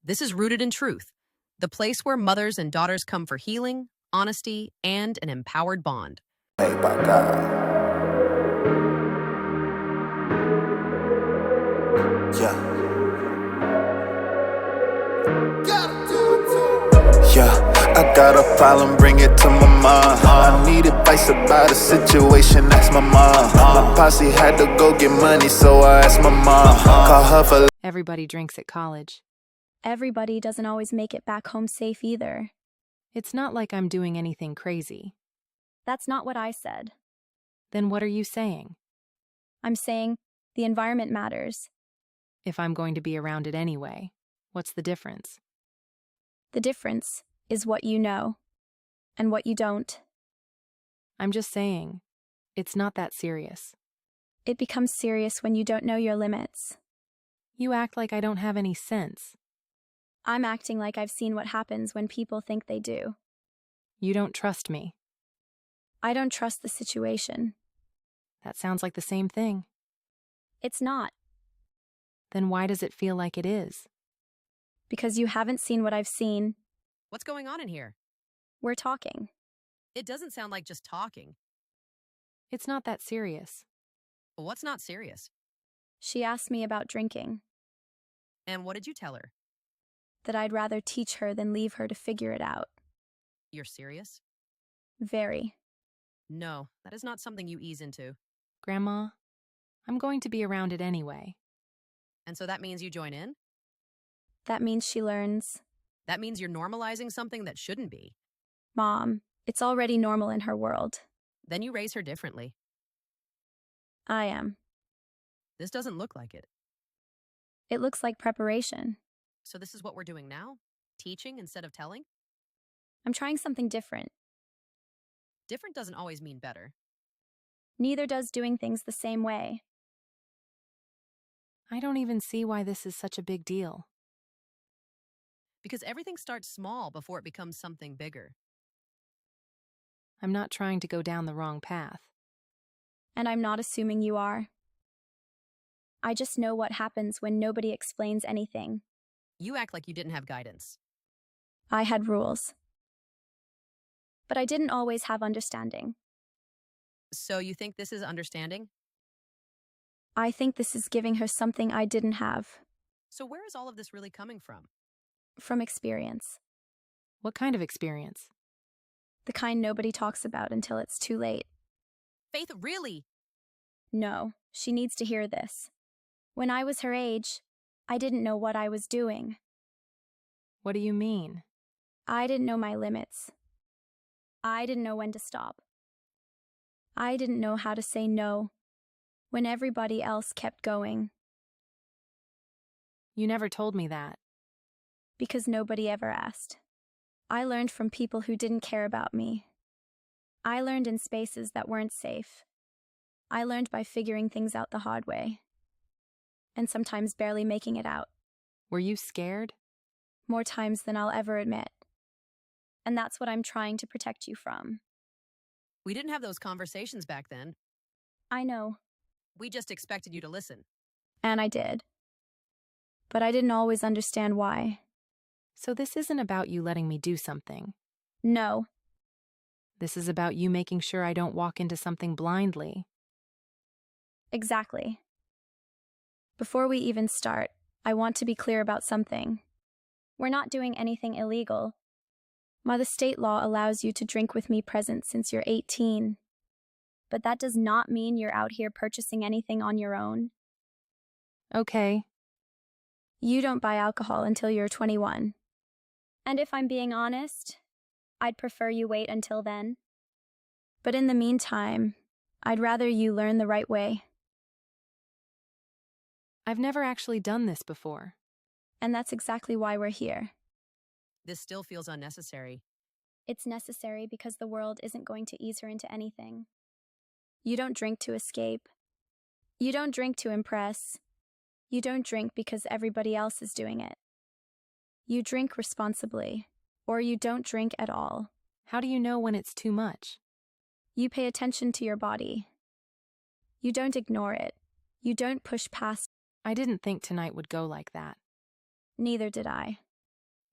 This is Rooted in Truth, the place where mothers and daughters come for healing, honesty, and an empowered bond. Made by God. Yeah, I got a problem, bring it to my mom. I need advice about a situation, ask my mom. My posse had to go get money, so I asked my mom. Call her for. Everybody drinks at college. Everybody doesn't always make it back home safe either. It's not like I'm doing anything crazy. That's not what I said. Then what are you saying? I'm saying the environment matters. If I'm going to be around it anyway, what's the difference? The difference is what you know and what you don't. I'm just saying, it's not that serious. It becomes serious when you don't know your limits. You act like I don't have any sense. I'm acting like I've seen what happens when people think they do. You don't trust me. I don't trust the situation. That sounds like the same thing. It's not. Then why does it feel like it is? Because you haven't seen what I've seen. What's going on in here? We're talking. It doesn't sound like just talking. It's not that serious. What's not serious? She asked me about drinking, And what did you tell her? that I'd rather teach her than leave her to figure it out. You're serious? Very. No, that is not something you ease into. Grandma, I'm going to be around it anyway. And so that means you join in? That means she learns. That means you're normalizing something that shouldn't be. Mom, it's already normal in her world. Then you raise her differently. I am. This doesn't look like it. It looks like preparation. So this is what we're doing now? Teaching instead of telling? I'm trying something different. Different doesn't always mean better. Neither does doing things the same way. I don't even see why this is such a big deal. Because everything starts small before it becomes something bigger. I'm not trying to go down the wrong path. And I'm not assuming you are. I just know what happens when nobody explains anything. You act like you didn't have guidance. I had rules. But I didn't always have understanding. So you think this is understanding? I think this is giving her something I didn't have. So where is all of this really coming from? From experience. What kind of experience? The kind nobody talks about until it's too late. Faith, really? No, she needs to hear this. When I was her age, I didn't know what I was doing. What do you mean? I didn't know my limits. I didn't know when to stop. I didn't know how to say no when everybody else kept going. You never told me that. Because nobody ever asked. I learned from people who didn't care about me. I learned in spaces that weren't safe. I learned by figuring things out the hard way. And sometimes barely making it out. Were you scared? More times than I'll ever admit. And that's what I'm trying to protect you from. We didn't have those conversations back then. I know. We just expected you to listen. And I did. But I didn't always understand why. So this isn't about you letting me do something. No. This is about you making sure I don't walk into something blindly. Exactly. Before we even start, I want to be clear about something. We're not doing anything illegal. The state law allows you to drink with me present since you're 18. But that does not mean you're out here purchasing anything on your own. Okay. You don't buy alcohol until you're 21. And if I'm being honest, I'd prefer you wait until then. But in the meantime, I'd rather you learn the right way. I've never actually done this before. And that's exactly why we're here. This still feels unnecessary. It's necessary because the world isn't going to ease her into anything. You don't drink to escape. You don't drink to impress. You don't drink because everybody else is doing it. You drink responsibly, or you don't drink at all. How do you know when it's too much? You pay attention to your body. You don't ignore it. You don't push past. I didn't think tonight would go like that. Neither did I.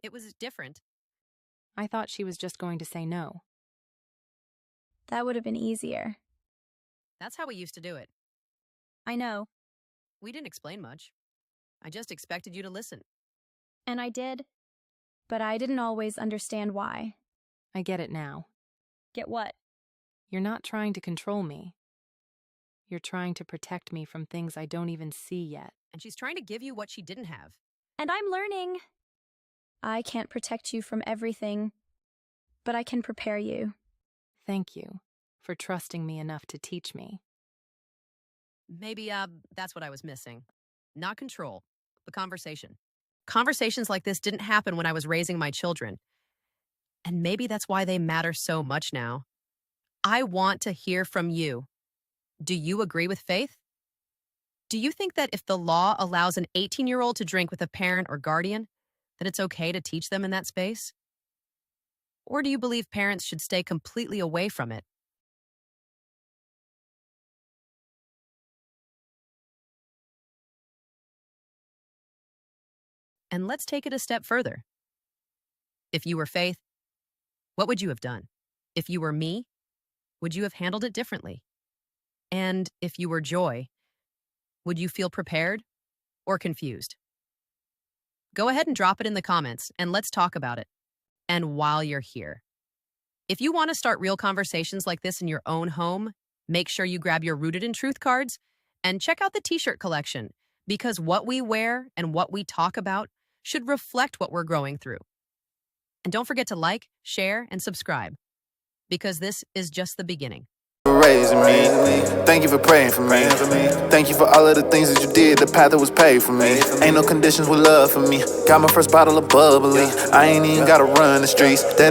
It was different. I thought she was just going to say no. That would have been easier. That's how we used to do it. I know. We didn't explain much. I just expected you to listen. And I did. But I didn't always understand why. I get it now. Get what? You're not trying to control me. You're trying to protect me from things I don't even see yet. And she's trying to give you what she didn't have. And I'm learning. I can't protect you from everything, but I can prepare you. Thank you for trusting me enough to teach me. Maybe, that's what I was missing. Not control, but conversation. Conversations like this didn't happen when I was raising my children. And maybe that's why they matter so much now. I want to hear from you. Do you agree with Faith? Do you think that if the law allows an 18-year-old to drink with a parent or guardian, that it's okay to teach them in that space? Or do you believe parents should stay completely away from it? And let's take it a step further. If you were Faith, what would you have done? If you were me, would you have handled it differently? And if you were Joy, would you feel prepared or confused? Go ahead and drop it in the comments and let's talk about it. And while you're here, if you want to start real conversations like this in your own home, make sure you grab your Rooted in Truth cards and check out the t-shirt collection, because what we wear and what we talk about should reflect what we're growing through. And don't forget to like, share, and subscribe, because this is just the beginning. Raising me. Thank you for praying for me. Thank you for all of the things that you did, the path that was paved for me. Ain't no conditions with love for me. Got my first bottle of bubbly. I ain't even gotta run the streets. That